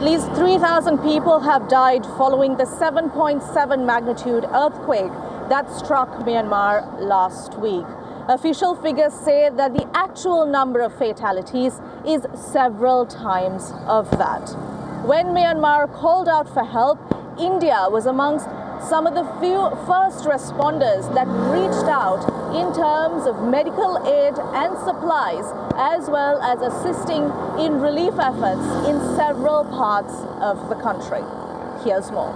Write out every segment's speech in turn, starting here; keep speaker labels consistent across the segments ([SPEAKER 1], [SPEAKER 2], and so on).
[SPEAKER 1] least 3,000 people have died following the 7.7 magnitude earthquake that struck Myanmar last week. Official figures say that the actual number of fatalities is several times of that. When Myanmar called out for help, India was amongst some of the few first responders that reached out in terms of medical aid and supplies, as well as assisting in relief efforts in several parts of the country. Here's more.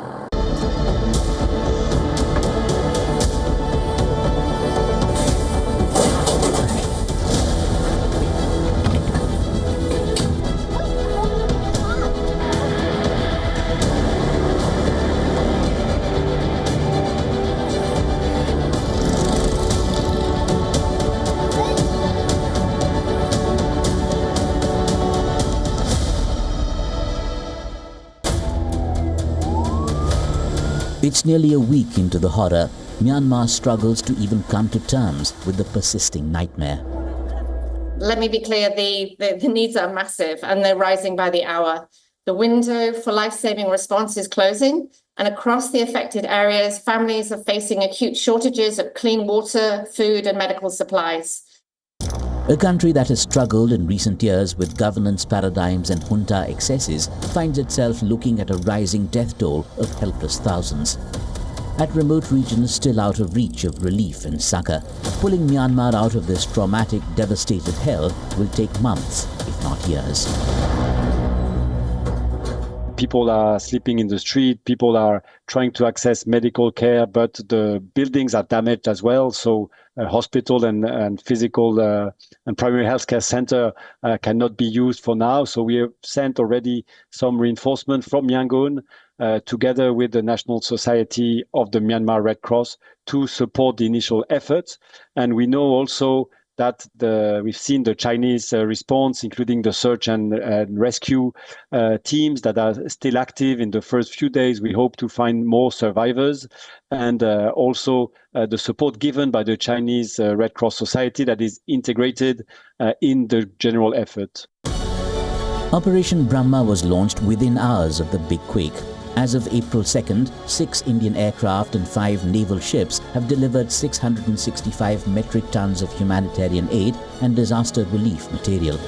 [SPEAKER 2] It's nearly a week into the horror. Myanmar struggles to even come to terms with the persisting nightmare.
[SPEAKER 3] Let me be clear, the needs are massive and they're rising by the hour. The window for life-saving response is closing, and across the affected areas, families are facing acute shortages of clean water, food and medical supplies.
[SPEAKER 2] A country that has struggled in recent years with governance paradigms and junta excesses finds itself looking at a rising death toll of helpless thousands. At remote regions still out of reach of relief and succor, pulling Myanmar out of this traumatic, devastated hell will take months, if not years.
[SPEAKER 4] People are sleeping in the street, people are trying to access medical care, but the buildings are damaged as well. So hospital and physical and primary healthcare center cannot be used for now. So we have sent already some reinforcement from Yangon together with the National Society of the Myanmar Red Cross to support the initial efforts. And we know also that we've seen the Chinese response, including the search and rescue teams that are still active. In the first few days, we hope to find more survivors, and also the support given by the Chinese Red Cross Society that is integrated in the general effort.
[SPEAKER 2] Operation Brahma was launched within hours of the big quake. As of April 2nd, 6 Indian aircraft and 5 naval ships have delivered 665 metric tons of humanitarian aid and disaster relief material.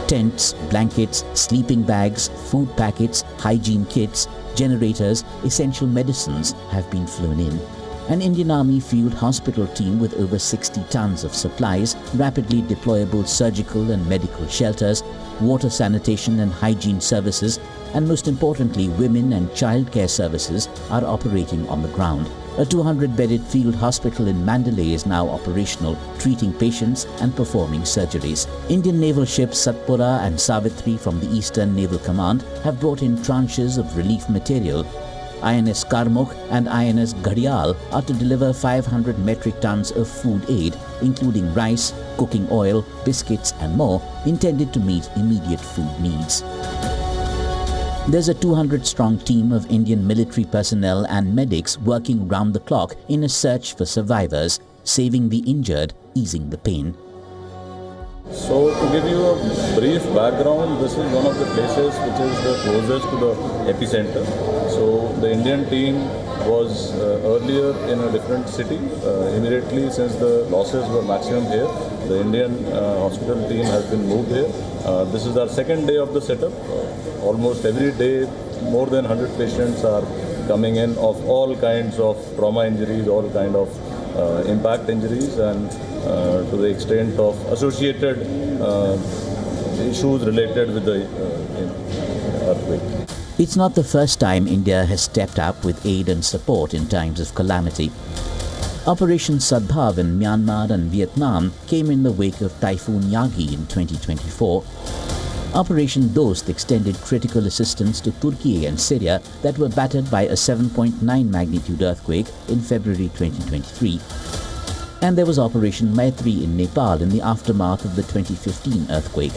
[SPEAKER 2] Tents, blankets, sleeping bags, food packets, hygiene kits, generators, essential medicines have been flown in. An Indian Army field hospital team with over 60 tons of supplies, rapidly deployable surgical and medical shelters, water sanitation and hygiene services, and most importantly, women and childcare services are operating on the ground. A 200-bedded field hospital in Mandalay is now operational, treating patients and performing surgeries. Indian naval ships Satpura and Savitri from the Eastern Naval Command have brought in tranches of relief material. INS Karmuk and INS Ghadial are to deliver 500 metric tons of food aid, including rice, cooking oil, biscuits and more, intended to meet immediate food needs. There's a 200-strong team of Indian military personnel and medics working round the clock in a search for survivors, saving the injured, easing the pain.
[SPEAKER 5] So to give you a brief background, this is one of the places which is the closest to the epicenter. So the Indian team was earlier in a different city. Immediately since the losses were maximum here, the Indian hospital team has been moved here. This is our second day of the setup. Almost every day, more than 100 patients are coming in of all kinds of trauma injuries, all kind of impact injuries, and to the extent of associated issues related with the earthquake.
[SPEAKER 2] It's not the first time India has stepped up with aid and support in times of calamity. Operation Sadbhav in Myanmar and Vietnam came in the wake of Typhoon Yagi in 2024. Operation Dost extended critical assistance to Turkey and Syria that were battered by a 7.9 magnitude earthquake in February 2023. And there was Operation Maitri in Nepal in the aftermath of the 2015 earthquake.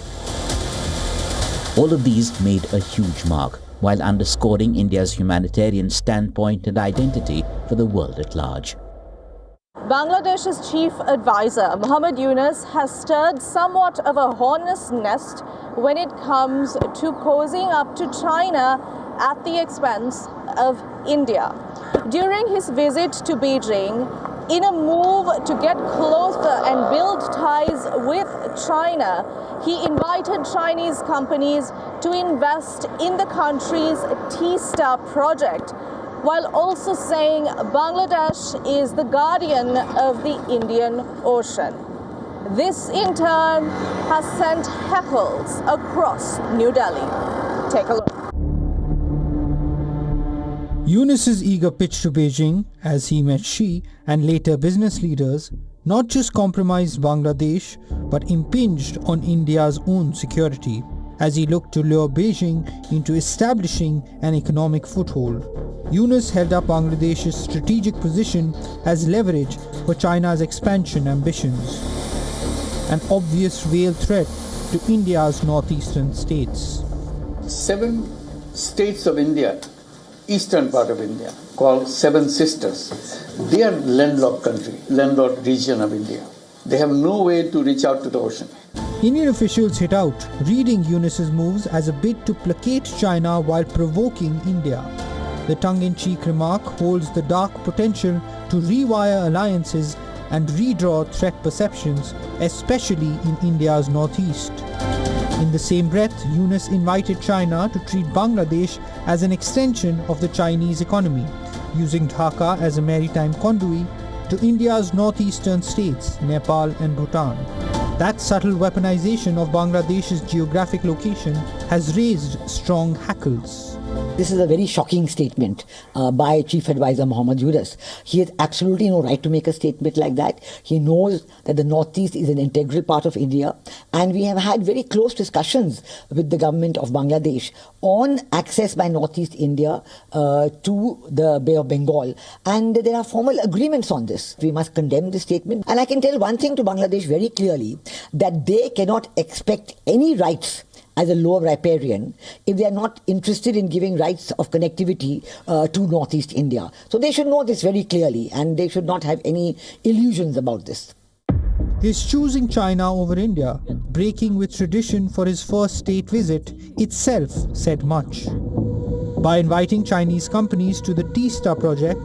[SPEAKER 2] All of these made a huge mark, while underscoring India's humanitarian standpoint and identity for the world at large.
[SPEAKER 1] Bangladesh's chief advisor, Mohammad Yunus, has stirred somewhat of a hornet's nest when it comes to cozying up to China at the expense of India. During his visit to Beijing, in a move to get closer and build ties with China, he invited Chinese companies to invest in the country's Teesta project, while also saying Bangladesh is the guardian of the Indian Ocean. This, in turn, has sent heckles across New Delhi. Take a look.
[SPEAKER 6] Yunus's eager pitch to Beijing, as he met Xi and later business leaders, not just compromised Bangladesh, but impinged on India's own security, as he looked to lure Beijing into establishing an economic foothold. Yunus held up Bangladesh's strategic position as leverage for China's expansion ambitions, an obvious real threat to India's northeastern states.
[SPEAKER 7] 7 states of India, eastern part of India, called Seven Sisters, they are landlocked country, landlocked region of India. They have no way to reach out to the ocean.
[SPEAKER 6] Indian officials hit out, reading Yunus's moves as a bid to placate China while provoking India. The tongue-in-cheek remark holds the dark potential to rewire alliances and redraw threat perceptions, especially in India's northeast. In the same breath, Yunus invited China to treat Bangladesh as an extension of the Chinese economy, using Dhaka as a maritime conduit to India's northeastern states, Nepal and Bhutan. That subtle weaponization of Bangladesh's geographic location has raised strong hackles.
[SPEAKER 8] This is a very shocking statement by Chief Advisor Mohammad Yunus. He has absolutely no right to make a statement like that. He knows that the Northeast is an integral part of India, and we have had very close discussions with the government of Bangladesh on access by Northeast India to the Bay of Bengal, and there are formal agreements on this. We must condemn this statement, and I can tell one thing to Bangladesh very clearly, that they cannot expect any rights as a lower riparian if they are not interested in giving rights of connectivity to Northeast India. So they should know this very clearly, and they should not have any illusions about this.
[SPEAKER 6] His choosing China over India, breaking with tradition for his first state visit, itself said much. By inviting Chinese companies to the Teesta project,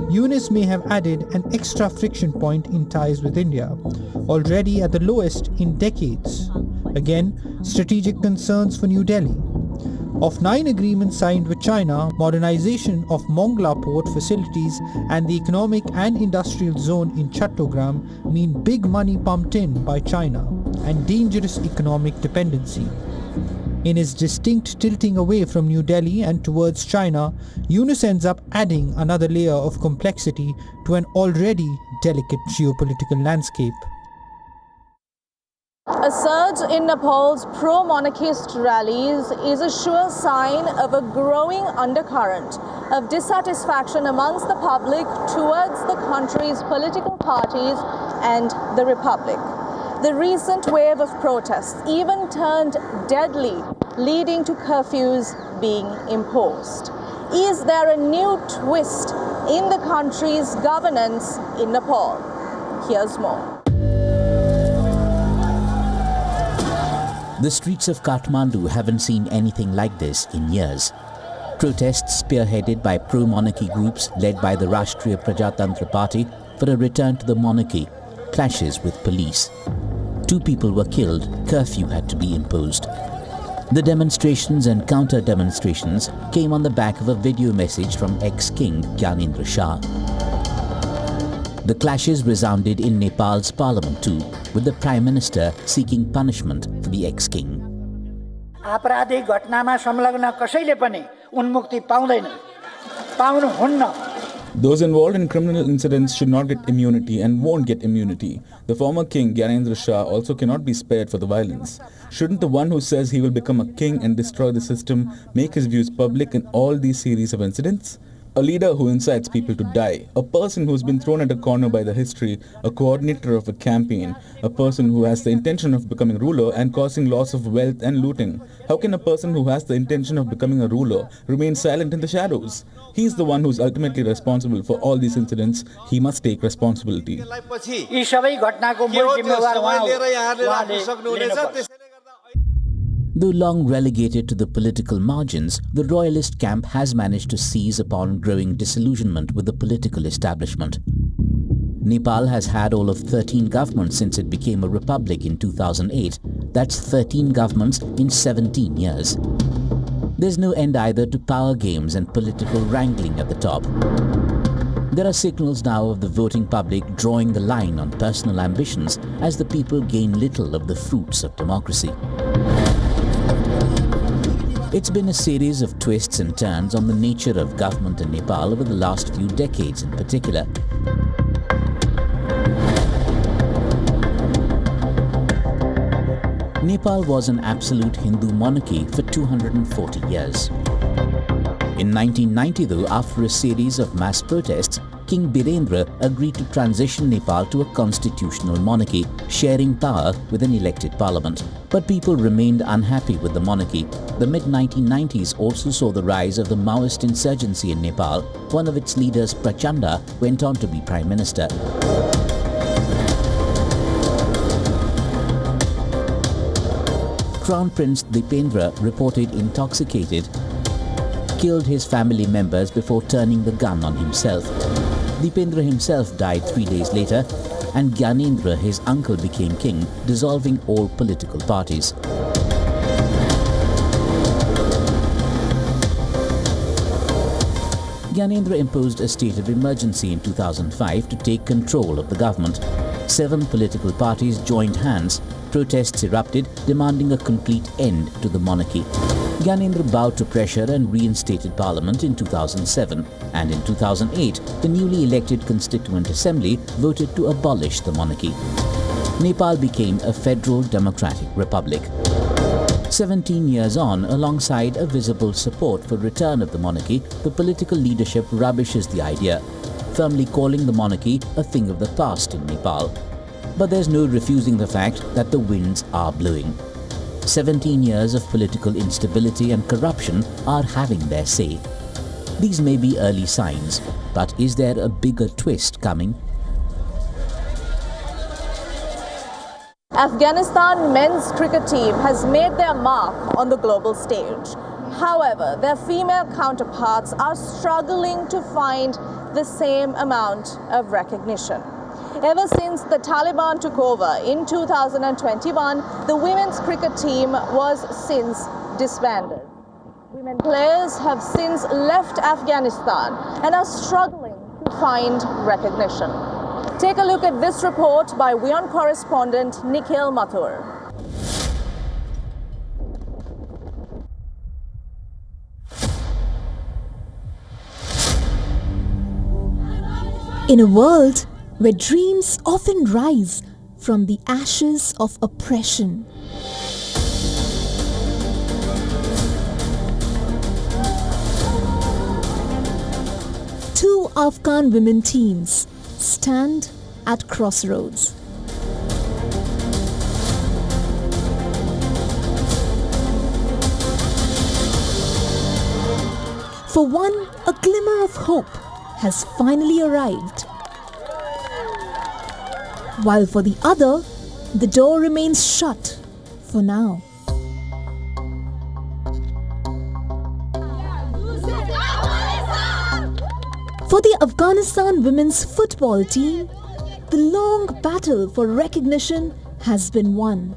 [SPEAKER 6] Yunus may have added an extra friction point in ties with India, already at the lowest in decades. Again, strategic concerns for New Delhi. Of 9 agreements signed with China, modernization of Mongla port facilities and the economic and industrial zone in Chattogram mean big money pumped in by China and dangerous economic dependency. In his distinct tilting away from New Delhi and towards China, Yunus ends up adding another layer of complexity to an already delicate geopolitical landscape.
[SPEAKER 1] A surge in Nepal's pro-monarchist rallies is a sure sign of a growing undercurrent of dissatisfaction amongst the public towards the country's political parties and the republic. The recent wave of protests even turned deadly, leading to curfews being imposed. Is there a new twist in the country's governance in Nepal? Here's more.
[SPEAKER 2] The streets of Kathmandu haven't seen anything like this in years. Protests spearheaded by pro-monarchy groups led by the Rashtriya Prajatantra Party for a return to the monarchy, clashes with police. 2 people were killed, curfew had to be imposed. The demonstrations and counter-demonstrations came on the back of a video message from ex-king Gyanendra Shah. The clashes resounded in Nepal's parliament too, with the Prime Minister seeking punishment for the ex-king.
[SPEAKER 9] आपराधिक घटनामा संलग्न कसैले पनि उन्मुक्ति पाउँदैनन्, पाउनुहुन्न.
[SPEAKER 10] Those involved in criminal incidents should not get immunity and won't get immunity. The former king, Gyanendra Shah, also cannot be spared for the violence. Shouldn't the one who says he will become a king and destroy the system make his views public in all these series of incidents? A leader who incites people to die, a person who's been thrown at a corner by the history, a coordinator of a campaign, a person who has the intention of becoming ruler and causing loss of wealth and looting. How can a person who has the intention of becoming a ruler remain silent in the shadows? He's the one who's ultimately responsible for all these incidents. He must take responsibility.
[SPEAKER 9] यी सबै घटनाको मूल जिम्मेवार उहाँ हो। उहाँले लिनुपर्छ।
[SPEAKER 2] Though long relegated to the political margins, the royalist camp has managed to seize upon growing disillusionment with the political establishment. Nepal has had all of 13 governments since it became a republic in 2008. That's 13 governments in 17 years. There's no end either to power games and political wrangling at the top. There are signals now of the voting public drawing the line on personal ambitions as the people gain little of the fruits of democracy. It's been a series of twists and turns on the nature of government in Nepal over the last few decades in particular. Nepal was an absolute Hindu monarchy for 240 years. In 1990 though, after a series of mass protests, King Birendra agreed to transition Nepal to a constitutional monarchy, sharing power with an elected parliament. But people remained unhappy with the monarchy. The mid-1990s also saw the rise of the Maoist insurgency in Nepal. One of its leaders, Prachanda, went on to be Prime Minister. Crown Prince Dipendra, reported intoxicated, killed his family members before turning the gun on himself. Dipendra himself died 3 days later, and Gyanendra, his uncle, became king, dissolving all political parties. Gyanendra imposed a state of emergency in 2005 to take control of the government. 7 political parties joined hands. Protests erupted, demanding a complete end to the monarchy. Gyanendra bowed to pressure and reinstated parliament in 2007, and in 2008, the newly elected Constituent Assembly voted to abolish the monarchy. Nepal became a federal democratic republic. 17 years on, alongside a visible support for return of the monarchy, the political leadership rubbishes the idea, firmly calling the monarchy a thing of the past in Nepal. But there's no refusing the fact that the winds are blowing. 17 years of political instability and corruption are having their say. These may be early signs, but is there a bigger twist coming?
[SPEAKER 1] Afghanistan men's cricket team has made their mark on the global stage. However, their female counterparts are struggling to find the same amount of recognition. Ever since the Taliban took over in 2021, the women's cricket team was since disbanded. Women players have since left Afghanistan and are struggling to find recognition. Take a look at this report by WION correspondent Nikhil Mathur.
[SPEAKER 11] In a world where dreams often rise from the ashes of oppression, two Afghan women teams stand at crossroads. For one, a glimmer of hope has finally arrived, while for the other, the door remains shut for now. For the Afghanistan women's football team, the long battle for recognition has been won.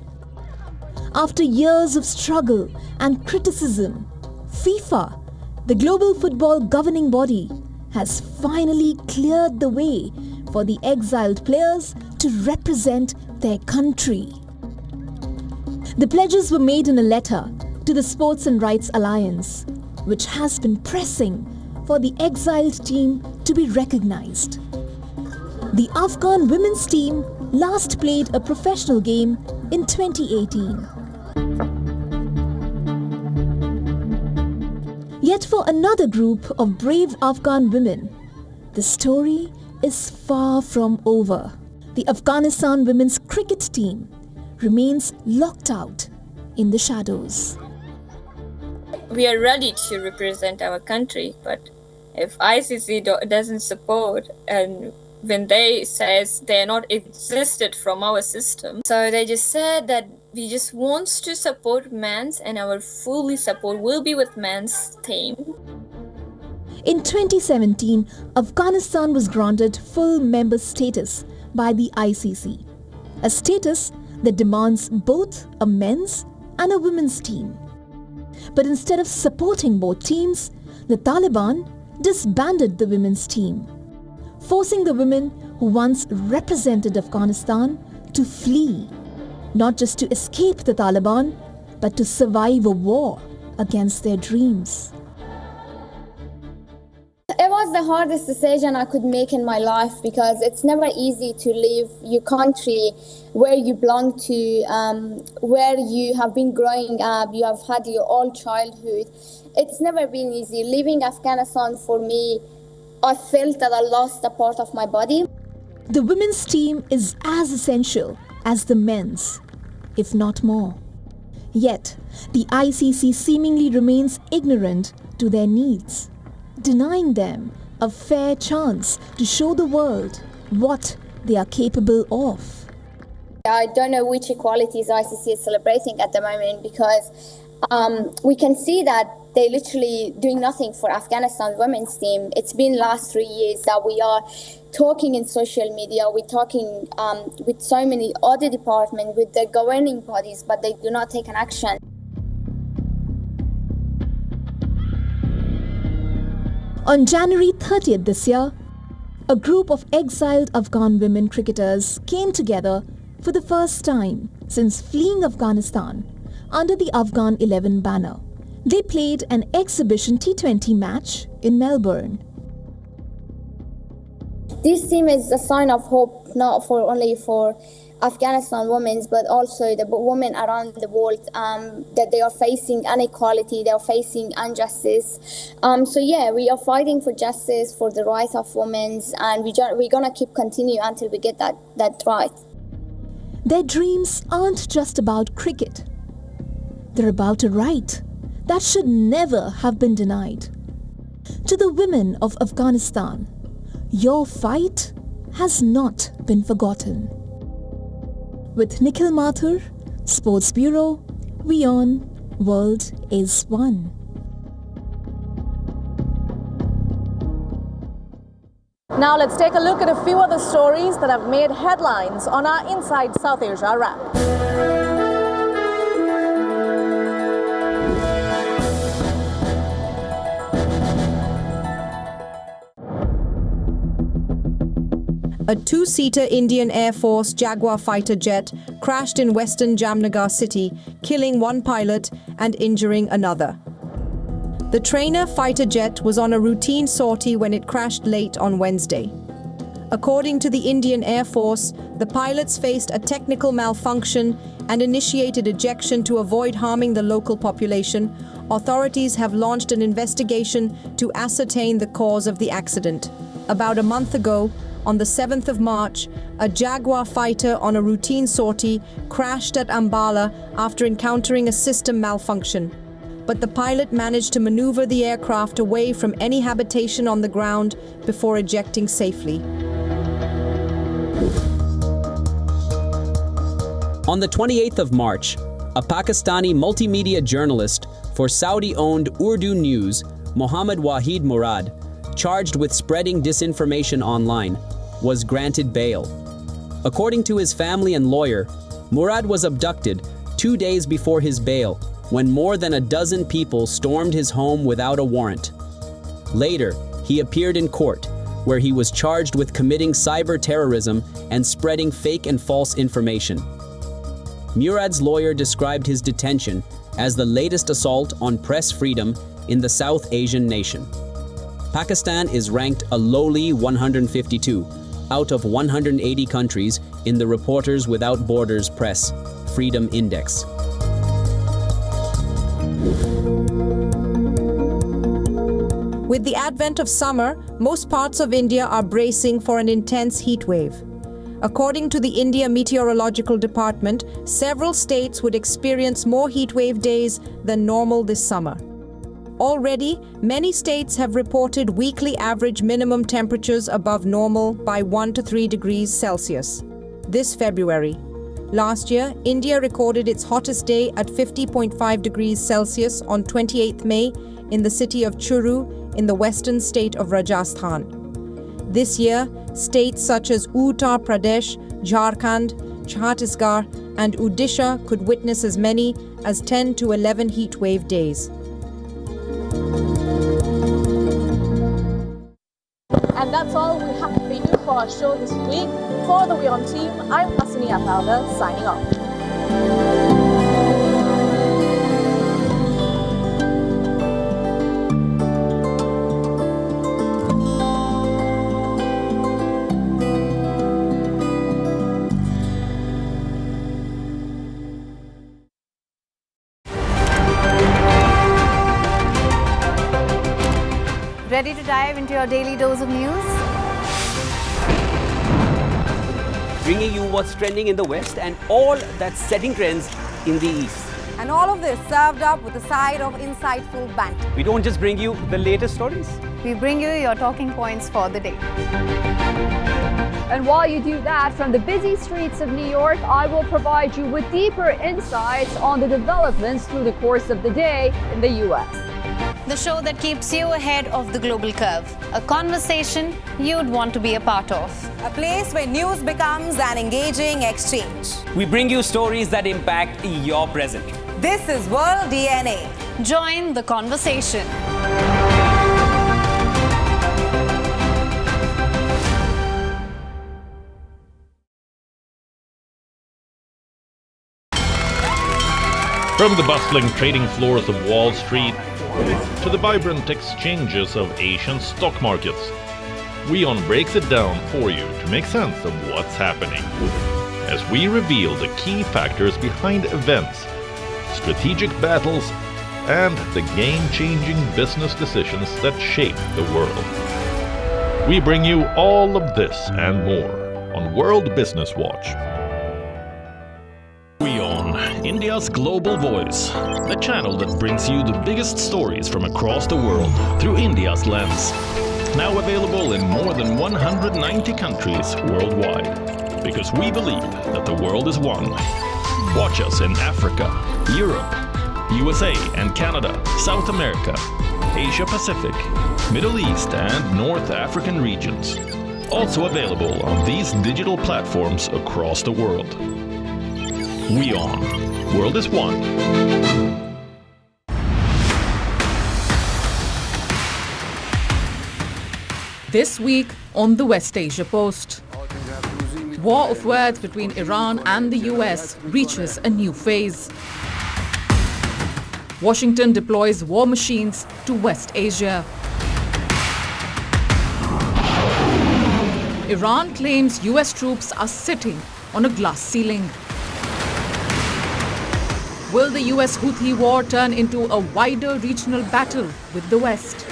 [SPEAKER 11] After years of struggle and criticism, FIFA, the global football governing body, has finally cleared the way for the exiled players to represent their country. The pledges were made in a letter to the Sports and Rights Alliance, which has been pressing for the exiled team to be recognized. The Afghan women's team last played a professional game in 2018. Yet for another group of brave Afghan women, the story is far from over. The Afghanistan women's cricket team remains locked out in the shadows.
[SPEAKER 12] We are ready to represent our country, but if ICC doesn't support, and when they says they are not existed from our system, so they just said that we just want to support men's, and our fully support will be with men's team.
[SPEAKER 11] In 2017, Afghanistan was granted full member status by the ICC, a status that demands both a men's and a women's team. But instead of supporting both teams, the Taliban disbanded the women's team, forcing the women who once represented Afghanistan to flee, not just to escape the Taliban, but to survive a war against their dreams.
[SPEAKER 13] It was the hardest decision I could make in my life, because it's never easy to leave your country where you belong to, where you have been growing up, you have had your whole childhood. It's never been easy. Leaving Afghanistan for me, I felt that I lost a part of my body.
[SPEAKER 11] The women's team is as essential as the men's, if not more. Yet, the ICC seemingly remains ignorant to their needs, denying them a fair chance to show the world what they are capable of.
[SPEAKER 13] I don't know which equalities ICC is celebrating at the moment, because we can see that they're literally doing nothing for Afghanistan women's team. It's been last 3 years that we are talking in social media, we're talking with so many other departments, with the governing bodies, but they do not take an action.
[SPEAKER 11] On January 30th this year, a group of exiled Afghan women cricketers came together for the first time since fleeing Afghanistan under the Afghan 11 banner. They played an exhibition T20 match in Melbourne.
[SPEAKER 13] This team is a sign of hope, not only for Afghanistan women, but also the women around the world, that they are facing inequality, they are facing injustice. So yeah, we are fighting for justice, for the rights of women, and we're gonna keep continue until we get that right.
[SPEAKER 11] Their dreams aren't just about cricket. They're about a right that should never have been denied. To the women of Afghanistan, your fight has not been forgotten. With Nikhil Mathur, Sports Bureau, WION World is One.
[SPEAKER 1] Now let's take a look at a few of the stories that have made headlines on our Inside South Asia wrap.
[SPEAKER 14] A two-seater Indian Air Force Jaguar fighter jet crashed in western Jamnagar city, killing one pilot and injuring another. The trainer fighter jet was on a routine sortie when it crashed late on Wednesday. According to the Indian Air Force, the pilots faced a technical malfunction and initiated ejection to avoid harming the local population. Authorities have launched an investigation to ascertain the cause of the accident. About a month ago, on the 7th of March, a Jaguar fighter on a routine sortie crashed at Ambala after encountering a system malfunction. But the pilot managed to maneuver the aircraft away from any habitation on the ground before ejecting safely.
[SPEAKER 15] On the 28th of March, a Pakistani multimedia journalist for Saudi-owned Urdu News, Mohammad Wahid Murad, charged with spreading disinformation online, was granted bail. According to his family and lawyer, Murad was abducted 2 days before his bail when more than a dozen people stormed his home without a warrant. Later, he appeared in court, where he was charged with committing cyber terrorism and spreading fake and false information. Murad's lawyer described his detention as the latest assault on press freedom in the South Asian nation. Pakistan is ranked a lowly 152 out of 180 countries in the Reporters Without Borders Press Freedom Index.
[SPEAKER 14] With the advent of summer, most parts of India are bracing for an intense heat wave. According to the India Meteorological Department, several states would experience more heat wave days than normal this summer. Already, many states have reported weekly average minimum temperatures above normal by 1 to 3 degrees Celsius. This February. Last year, India recorded its hottest day at 50.5 degrees Celsius on 28th May in the city of Churu in the western state of Rajasthan. This year, states such as Uttar Pradesh, Jharkhand, Chhattisgarh, and Odisha could witness as many as 10 to 11 heat wave days.
[SPEAKER 1] And that's all we have for you for our show this week. For the WION team, I'm Hasini Atalda, signing off.
[SPEAKER 16] Ready to dive into your daily dose of news?
[SPEAKER 15] Bringing you what's trending in the West and all that's setting trends in the East.
[SPEAKER 16] And all of this served up with a side of insightful banter.
[SPEAKER 15] We don't just bring you the latest stories.
[SPEAKER 16] We bring you your talking points for the day.
[SPEAKER 17] And while you do that, from the busy streets of New York, I will provide you with deeper insights on the developments through the course of the day in the U.S.
[SPEAKER 16] The show that keeps you ahead of the global curve. A conversation you'd want to be a part of. A place where news becomes an engaging exchange.
[SPEAKER 15] We bring you stories that impact your present.
[SPEAKER 16] This is World DNA. Join the conversation.
[SPEAKER 18] From the bustling trading floors of Wall Street to the vibrant exchanges of Asian stock markets, WION breaks it down for you to make sense of what's happening, as we reveal the key factors behind events, strategic battles, and the game-changing business decisions that shape the world. We bring you all of this and more on World Business Watch. WION, India's global voice, the channel that brings you the biggest stories from across the world through India's lens. Now available in more than 190 countries worldwide, because we believe that the world is one. Watch us in Africa, Europe, USA and Canada, South America, Asia Pacific, Middle East and North African regions. Also available on these digital platforms across the world. WION. World is one.
[SPEAKER 19] This week on the West Asia Post. War of words between Iran and the US reaches a new phase. Washington deploys war machines to West Asia. Iran claims US troops are sitting on a glass ceiling. Will the US Houthi war turn into a wider regional battle with the West?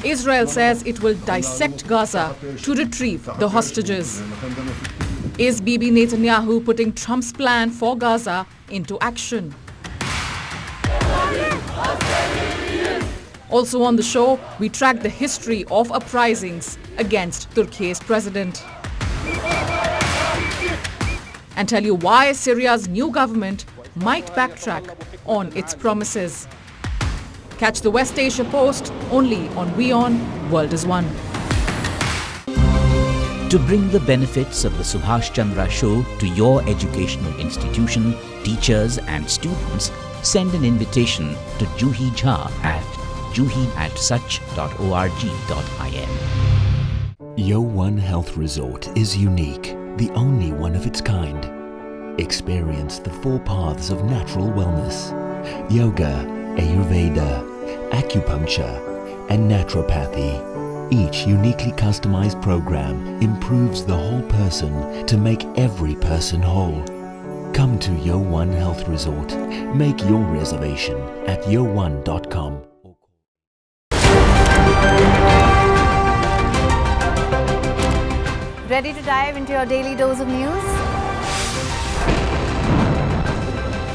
[SPEAKER 19] Israel says it will dissect Gaza to retrieve the hostages. Is Bibi Netanyahu putting Trump's plan for Gaza into action? Also on the show, we track the history of uprisings against Turkey's president. And tell you why Syria's new government might backtrack on its promises. Catch the West Asia Post only on WION World is One.
[SPEAKER 2] To bring the benefits of the Subhash Chandra Show to your educational institution, teachers and students, send an invitation to Juhi Jha at juhi@such.org.in.
[SPEAKER 20] YO1 Health Resort is unique, the only one of its kind. Experience the 4 paths of natural wellness: yoga, Ayurveda, acupuncture, and naturopathy. Each uniquely customized program improves the whole person to make every person whole. Come to YO1 Health Resort. Make your reservation at yo1.com.
[SPEAKER 16] Ready to dive into your daily dose of news?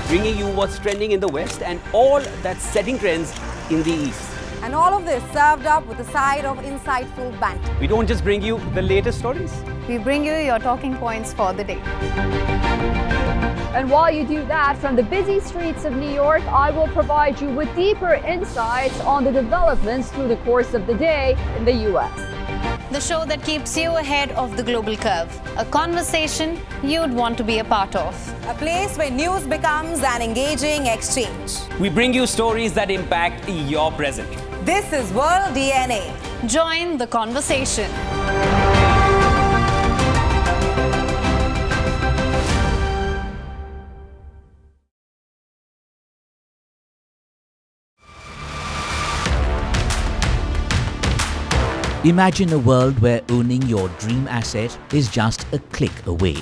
[SPEAKER 15] Bringing you what's trending in the West and all that's setting trends in the East.
[SPEAKER 14] And all of this served up with a side of insightful banter.
[SPEAKER 15] We don't just bring you the latest stories.
[SPEAKER 16] We bring you your talking points for the day.
[SPEAKER 17] And while you do that, from the busy streets of New York, I will provide you with deeper insights on the developments through the course of the day in the U.S.
[SPEAKER 16] The show that keeps you ahead of the global curve. A conversation you'd want to be a part of.
[SPEAKER 14] A place where news becomes an engaging exchange.
[SPEAKER 15] We bring you stories that impact your present.
[SPEAKER 14] This is World DNA.
[SPEAKER 16] Join the conversation.
[SPEAKER 2] Imagine a world where owning your dream asset is just a click away,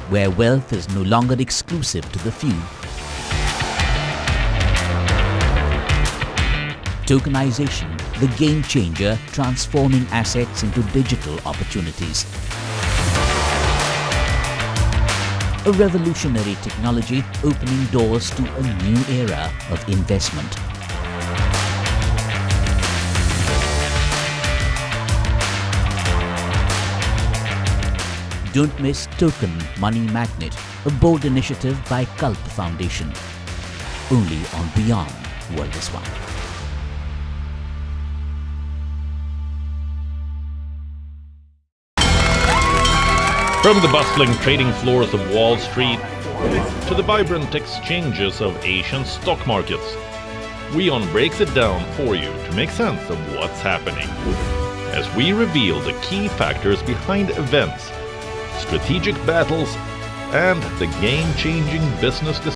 [SPEAKER 2] where wealth is no longer exclusive to the few. Tokenization, the game changer, transforming assets into digital opportunities. A revolutionary technology opening doors to a new era of investment. Don't miss Token Money Magnet, a bold initiative by Kalp Foundation. Only on WION World is One.
[SPEAKER 18] From the bustling trading floors of Wall Street to the vibrant exchanges of Asian stock markets, WION breaks it down for you to make sense of what's happening. As we reveal the key factors behind events, strategic battles, and the game-changing business decisions.